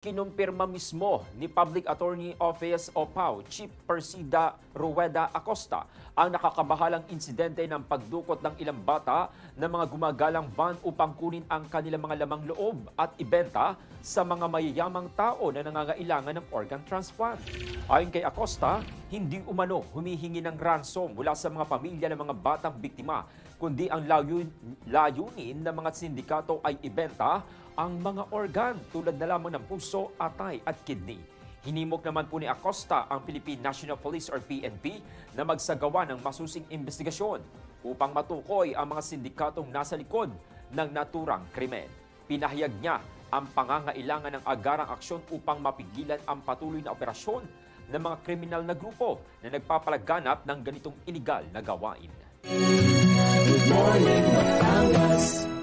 Kinumpirma mismo ni Public Attorney Office o PAO Chief Persida Rueda Acosta ang nakakabahalang insidente ng pagdukot ng ilang bata na mga gumagalang van upang kunin ang kanilang mga lamang loob at ibenta sa mga mayayamang tao na nangangailangan ng organ transplant. Ayon kay Acosta, hindi umano humihingi ng ransom mula sa mga pamilya ng mga batang biktima, kundi ang layunin ng mga sindikato ay ibenta ang mga organ tulad na lamang ng puso, atay at kidney. Hinimok naman po ni Acosta ang Philippine National Police or PNP na magsagawa ng masusing investigasyon upang matukoy ang mga sindikatong nasa likod ng naturang krimen. Pinahayag niya ang pangangailangan ng agarang aksyon upang mapigilan ang patuloy na operasyon ng mga kriminal na grupo na nagpapalaganap ng ganitong iligal na gawain. Good morning, Batangas.